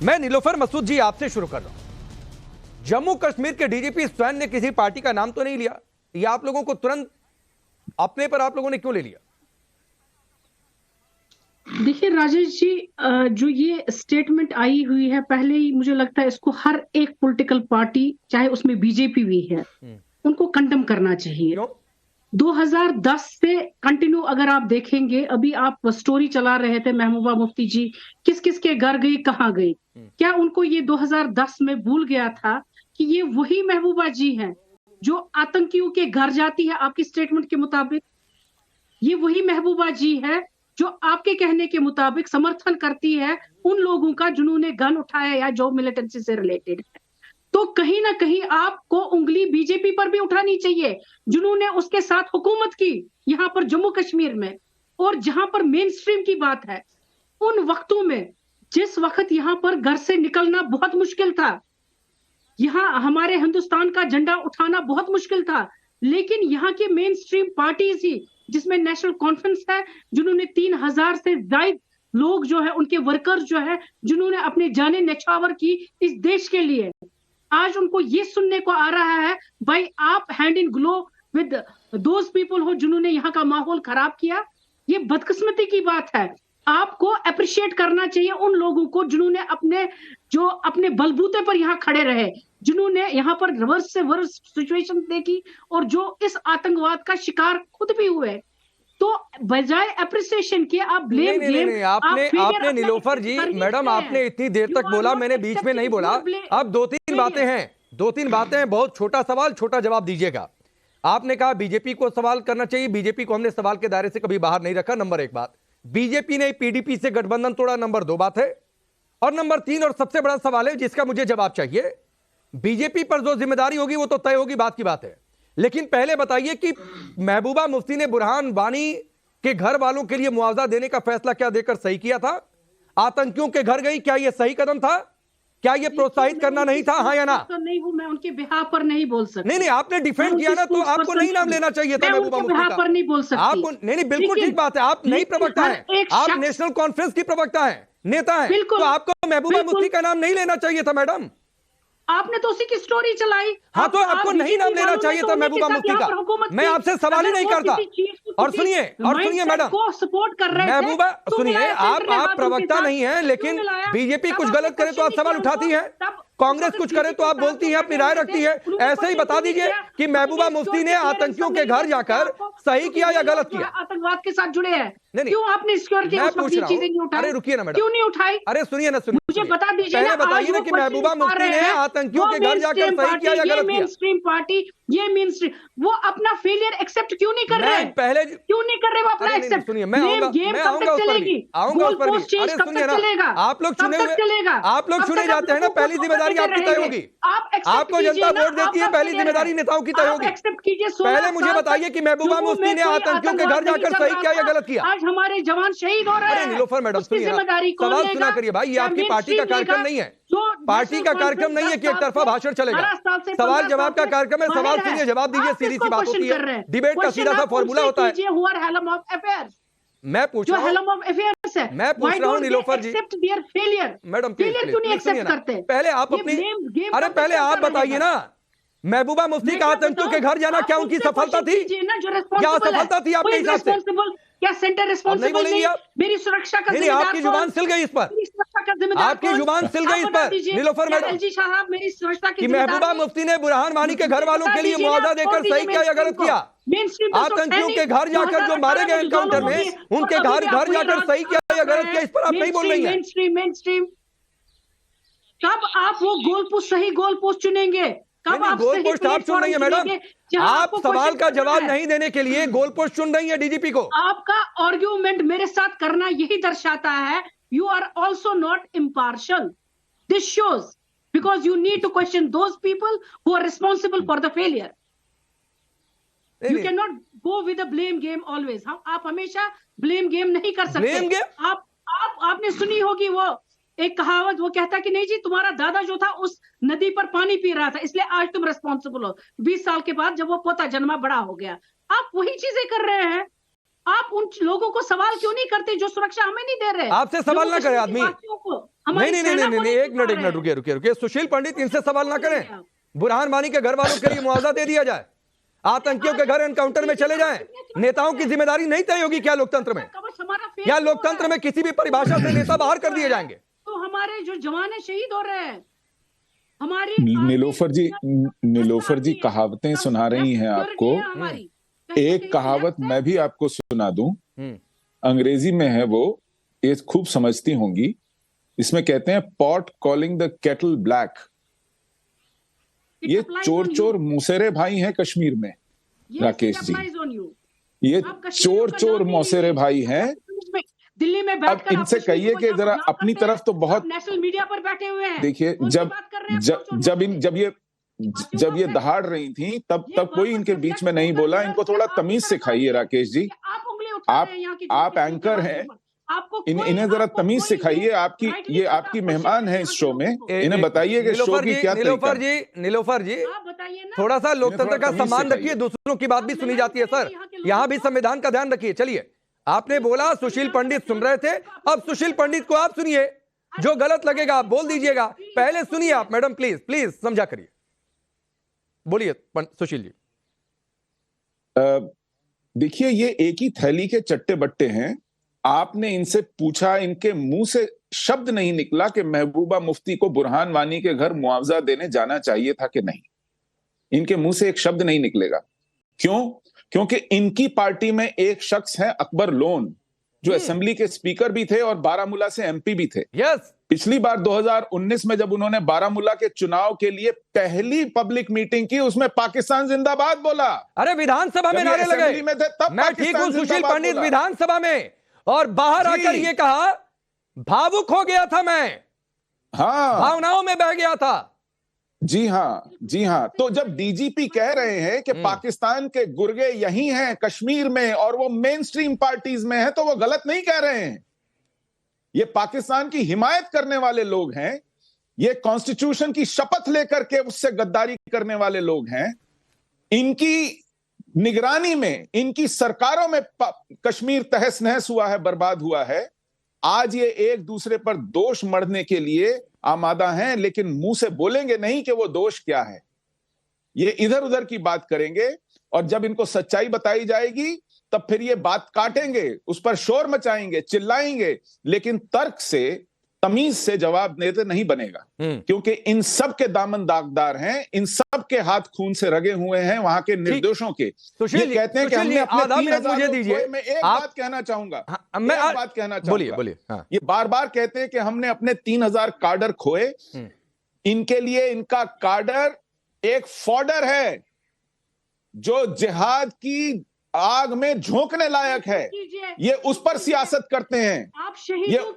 मैं नीलोफर मसूद जी आपसे शुरू कर रहा हूं। जम्मू कश्मीर के डीजीपी स्वयं ने किसी पार्टी का नाम तो नहीं लिया, ये आप लोगों को तुरंत अपने पर आप लोगों ने क्यों ले लिया? देखिए राजेश जी, जो ये स्टेटमेंट आई हुई है, पहले ही मुझे लगता है इसको हर एक पॉलिटिकल पार्टी, चाहे उसमें बीजेपी भी है, उनको कंडेम करना चाहिए। क्यों? 2010 से कंटिन्यू अगर आप देखेंगे, अभी आप स्टोरी चला रहे थे महबूबा मुफ्ती जी, किस किस के घर गई, कहाँ गई, क्या उनको ये 2010 में भूल गया था कि ये वही महबूबा जी हैं जो आतंकियों के घर जाती है आपकी स्टेटमेंट के मुताबिक? ये वही महबूबा जी है जो आपके कहने के मुताबिक समर्थन करती है उन लोगों का जिन्होंने गन उठाया या जो मिलिटेंसी से रिलेटेड है। तो कहीं ना कहीं आपको उंगली बीजेपी पर भी उठानी चाहिए, जिन्होंने उसके साथ हुकूमत की यहां पर जम्मू कश्मीर में। और जहां पर मेन स्ट्रीम की बात है, उन वक्तों में जिस वक्त यहां पर घर से निकलना बहुत मुश्किल था, यहां हमारे हिंदुस्तान का झंडा उठाना बहुत मुश्किल था, लेकिन यहाँ की मेन स्ट्रीम पार्टीज ही, जिसमें नेशनल कॉन्फ्रेंस है, जिन्होंने 3000 से ज्यादा लोग जो है, उनके वर्कर्स जो है, जिन्होंने अपने जाने न्यौछावर की इस देश के लिए, आज उनको ये सुनने को आ रहा है भाई आप hand in glove with those people हो जिन्होंने यहाँ का माहौल खराब किया। ये बदकिस्मती की बात है। आपको अप्रिशिएट करना चाहिए उन लोगों को जिन्होंने अपने बलबूते पर यहाँ खड़े रहे, जिन्होंने यहाँ पर वर्ष से वर्ष सिचुएशन देखी और जो इस आतंकवाद का शिकार खुद भी हुए। तो बजाय अप्रिसिएशन के आप ब्लेम गेम। आपने नीलोफर जी, मैडम आपने इतनी देर तक बोला, मैंने बीच में नहीं बोला। अब दो तीन बातें हैं, बहुत छोटा सवाल छोटा जवाब दीजिएगा। आपने कहा बीजेपी को सवाल करना चाहिए, बीजेपी को हमने सवाल के दायरे से कभी बाहर नहीं रखा, नंबर एक बात। बीजेपी ने पीडीपी से गठबंधन तोड़ा, नंबर दो बात है। और नंबर तीन और सबसे बड़ा सवाल है जिसका मुझे जवाब चाहिए, बीजेपी पर जो जिम्मेदारी होगी वो तो तय होगी, बात की बात है। लेकिन पहले बताइए कि महबूबा मुफ्ती ने बुरहान वानी के घर वालों के लिए मुआवजा देने का फैसला क्या देकर सही किया था? आतंकियों के घर गई, क्या यह सही कदम था? क्या यह प्रोत्साहित करना नहीं था, हाँ या ना? तो नहीं हूं मैं, उनके बिहाफ पर नहीं बोल सकती। नहीं, आपने डिफेंड किया ना, तो आपको नहीं नाम लेना चाहिए था महबूबा मुफ्ती का। पर नहीं बोल सकती आपको नहीं, बिल्कुल ठीक बात है, आप नई प्रवक्ता हैं, आप नेशनल कॉन्फ्रेंस की प्रवक्ता हैं, नेता हैं, तो आपको महबूबा मुफ्ती का नाम नहीं लेना चाहिए था मैडम। आपने तो उसी की स्टोरी चलाई। हाँ, तो आपको नहीं नाम लेना चाहिए था महबूबा मुफ्ती का। मैं आपसे सवाल ही नहीं करता। और सुनिए मैडम, सपोर्ट कर रहे महबूबा सुनिए, आप प्रवक्ता नहीं है, लेकिन बीजेपी कुछ गलत करे तो आप सवाल उठाती हैं, कांग्रेस कुछ करे तो आप बोलती हैं, अपनी राय रखती है। ऐसे ही बता दीजिए कि महबूबा मुफ्ती ने आतंकियों के घर जाकर सही किया या गलत किया? आतंकवाद के साथ जुड़े हैं, नहीं, क्यों आपने सिक्योरिटी चीजें नहीं उठाई? अरे रुकिए ना मैडम, क्यों नहीं उठाई? अरे सुनिए ना, मुझे बता दीजिए, पहले बताइए ना कि महबूबा मुफ्ती ने आतंकियों के घर जाकर सही किया या गलत किया? मेन स्ट्रीम पार्टी, ये मेन स्ट्रीम, वो अपना फेलियर एक्सेप्ट क्यों नहीं कर रहे हैं? पहले क्यों नहीं कर रहे वो अपना एक्सेप्ट? सुनिए, मैं आऊंगा उस पर भी। अरे सुनिए ना, आप लोग चुने जाते हैं ना, पहली जिम्मेदारी आपकी तय होगी। आपको जनता वोट देती है, पहली जिम्मेदारी नेताओं की तय होगी। एक्सेप्ट कीजिए। पहले मुझे बताइए कि महबूबा मुफ्ती ने आतंकियों के घर जाकर सही किया या गलत किया? आज हमारे जवान शहीद हो रहे हैं। अरे नीलोफर मैडम सुनिए, सवाल सुना करिए भाई, ये आपकी पार्टी का कार्यक्रम नहीं है, पार्टी का कार्यक्रम नहीं है कि एक तरफा भाषण चलेगा। सवाल जवाब का कार्यक्रम है, सवाल सुनिए, जवाब दीजिए, सीधी सी बात होती है, डिबेट का सीधा सा फॉर्मूला होता है। मैं पूछ रहा हूँ नीलोफर जी, मैडम पहले आप अपनी, अरे पहले आप बताइए ना, महबूबा मुफ्ती का आतंकियों के घर जाना क्या उनकी सफलता थी या असफलता थी आपके हिसाब से? क्या सेंटर रिस्पॉन्सिबल नहीं? मेरी सुरक्षा का जिम्मेदार, आपकी जुबान सिल गई इस पर, आपकी जुबान सिल गई इस पर नीलोफर मैडम साहब, मेरी सुरक्षा की महबूबा मुफ्ती ने बुरहान वानी के घर वालों के लिए मुआवजा देकर सही किया या गलत किया? आतंकियों के घर जाकर जो मारे गए एनकाउंटर में, उनके घर जाकर सही किया या गलत किया? इस पर आप नहीं बोल रही हैं। मेन स्ट्रीम कब आप वो गोल पोस्ट, सही गोल पोस्ट चुनेंगे? कब आप गोल पोस्ट आप चुन रही है मैडम? आप सवाल का जवाब नहीं देने के लिए गोल पोस्ट चुन रही है डीजीपी को। आपका आर्ग्यूमेंट मेरे साथ करना यही दर्शाता है you are also not impartial. This shows because you need to question those people who are responsible for the failure. You can not go with the blame game always. आप हमेशा ब्लेम गेम नहीं कर सकते। आपने सुनी होगी वो एक कहावत, वो कहता कि नहीं जी, तुम्हारा दादा जो था उस नदी पर पानी पी रहा था, इसलिए आज तुम रिस्पॉन्सिबल हो। 20 साल के बाद जब वो पोता जन्मा, बड़ा हो गया, आप वही चीजें कर रहे हैं। आप उन लोगों को सवाल क्यों नहीं करते जो सुरक्षा हमें नहीं दे रहे? आपसे सवाल ना करे आदमी, हमारी नहीं नहीं नहीं सेना नहीं को नहीं, नहीं एक मिनट छुपा रहे रुकिए रुकिए रुकिए। सुशील पंडित इनसे सवाल ना करें। हैं। बुरहान वानी के घर वालों के लिए मुआवजा दे दिया जाए, आतंकियों के घर एनकाउंटर में चले जाएं। नेताओं की जिम्मेदारी नहीं तय होगी क्या लोकतंत्र में? कवच हमारा फेल या हो रहा लोकतंत्र है। में किसी भी परिभाषा से नेता बाहर कर दिए जाएंगे? तो हमारे जो जवान है शहीद हो रहे हैं। हमारी नीलोफर जी कहावतें सुना रही हैं आपको। एक कहावत मैं भी आपको सुना दूं, अंग्रेजी में है वो, ये खूब समझती होंगी। इसमें कहते हैं pot calling the kettle black. ये चोर चोर मौसेरे भाई हैं कश्मीर में, राकेश जी। ये चोर चोर मौसेरे भाई हैं। दिल्ली में अब इनसे कहिए कि जरा अपनी तरफ तो बहुत नेशनल मीडिया पर बैठे हुए हैं। देखिए, जब ये दहाड़ रही थी तब कोई इनके बीच में नहीं बोला। इनको थोड़ा तमीज सिखाइए राकेश जी। आप एंकर हैं, इन्हें जरा तमीज सिखाइए। ये आपकी मेहमान है इस शो में, इन्हें बताइए कि शो की क्या तरीका है। नीलोफर जी थोड़ा सा लोकतंत्र का सम्मान रखिए, दूसरों की बात भी सुनी जाती है सर, यहां भी संविधान का ध्यान रखिए। चलिए, आपने बोला सुशील पंडित सुन रहे थे, अब सुशील पंडित को आप सुनिए, जो गलत लगेगा आप बोल दीजिएगा। पहले सुनिए आप मैडम, प्लीज प्लीज समझा करिए। बोलिए सुशील जी। देखिए, ये एक ही थैली के चट्टे बट्टे हैं। आपने इनसे पूछा, इनके मुंह से शब्द नहीं निकला कि महबूबा मुफ्ती को बुरहान वानी के घर मुआवजा देने जाना चाहिए था कि नहीं। इनके मुंह से एक शब्द नहीं निकलेगा। क्यों? क्योंकि इनकी पार्टी में एक शख्स है अकबर लोन, जो असेंबली के स्पीकर भी थे और बारामूला से एमपी भी थे। यस। पिछली बार 2019 में जब उन्होंने बारामूला के चुनाव के लिए पहली पब्लिक मीटिंग की, उसमें पाकिस्तान जिंदाबाद बोला। अरे विधानसभा में नारे लगे में थे तब। मैं ठीक हूं सुशील पंडित, विधानसभा में, और बाहर आकर ये कहा भावुक हो गया था मैं, हाँ, भावनाओं में बह गया था। जी हाँ, जी हाँ। तो जब डीजीपी कह रहे हैं कि पाकिस्तान के गुर्गे यही हैं कश्मीर में और वो मेन स्ट्रीम पार्टीज में है, तो वो गलत नहीं कह रहे हैं। ये पाकिस्तान की हिमायत करने वाले लोग हैं, ये कॉन्स्टिट्यूशन की शपथ लेकर के उससे गद्दारी करने वाले लोग हैं। इनकी निगरानी में, इनकी सरकारों में कश्मीर तहस नहस हुआ है, बर्बाद हुआ है। आज ये एक दूसरे पर दोष मढ़ने के लिए आमादा हैं, लेकिन मुंह से बोलेंगे नहीं कि वो दोष क्या है। ये इधर उधर की बात करेंगे, और जब इनको सच्चाई बताई जाएगी तब फिर ये बात काटेंगे, उस पर शोर मचाएंगे, चिल्लाएंगे, लेकिन तर्क से, तमीज से जवाब देते नहीं बनेगा। क्योंकि इन सब के दामन दागदार हैं, इन सब के हाथ खून से रगे हुए हैं वहां के निर्दोषों के। ये कहते हैं कि हमने अपने 3,000 मुझे दीजिए। मैं एक बात कहना चाहूंगा, मैं एक बात कहना चाहूंगा। बोलिए बोलिए। हाँ। ये बार बार कहते हैं कि हमने अपने 3,000 कार्डर खोए। इनके लिए इनका कार्डर एक फॉडर है, जो जिहाद की आग में झोंकने लायक है। ये उस पर सियासत करते हैं। आप शहीदों